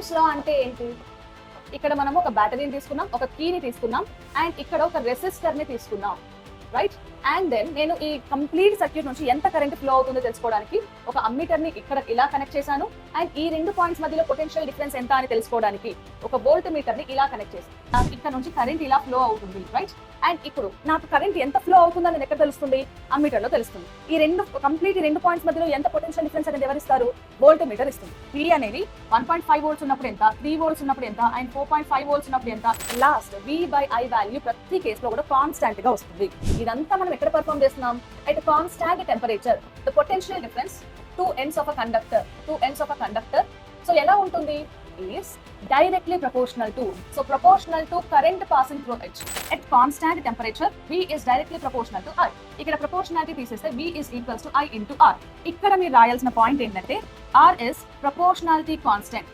Ohm's లా అంటే ఏంటి? ఇక్కడ మనం ఒక బ్యాటరీని తీసుకున్నాం, ఒక కీని తీసుకున్నాం, అండ్ ఇక్కడ ఒక రెసిస్టర్ ని తీసుకున్నాం, రైట్? అండ్ దెన్ నేను ఈ కంప్లీట్ సర్క్యూట్ నుంచి ఎంత కరెంట్ ఫ్లో అవుతుందో తెలుసుకోవడానికి ఒక అమ్మీటర్ ని ఇక్కడ ఇలా కనెక్ట్ చేశాను, అండ్ ఈ 2 పాయింట్స్ మధ్యలో పొటెన్షియల్ డిఫరెన్స్ ఎంత అని తెలుసుకోవడానికి ఒక వోల్ట్ మీటర్ ని ఇలా కనెక్ట్ చేశాను. నాకు ఇక్కడ నుంచి కరెంట్ ఇలా ఫ్లో అవుతుంది, రైట్? అండ్ ఇప్పుడు నాకు కరెంట్ ఎంత ఫ్లో అవుతుందని ఎక్కడ తెలుస్తుంది? అమ్మీటర్ లో తెలుస్తుంది. ఈ రెండు పాయింట్స్ మధ్యలో ఎంత పొటెన్షియల్ డిఫరెన్స్ అనేది ఎవరిస్తారు? వోల్ట్ మీటర్ ఇస్తుంది. V అనేది 1.5 వోల్ట్స్ ఉన్నప్పుడు ఎంత, 3 వోల్ట్స్ ఉన్నప్పుడు ఎంత, అండ్ 4.5 వోల్ట్స్ ఉన్నప్పుడు ఎంత? లాస్ట్ V/I వాల్యూ ప్రతి కేసులో కూడా కాన్స్టాంట్ గా వస్తుంది. ఇదంతా మనం ఎక్కడ పర్ఫార్మ్ చేస్తున్నాం? at a constant temperature the potential difference two ends of a conductor so ఎలా ఉంటుంది? is directly proportional to current passing through it at constant temperature V is directly proportional to I. ఇక్కడ proportionality తీసేస్తే V is equals to I into R. ఇక్కడ మీరు రాయాల్సిన point ఏంటంటే R is proportionality constant.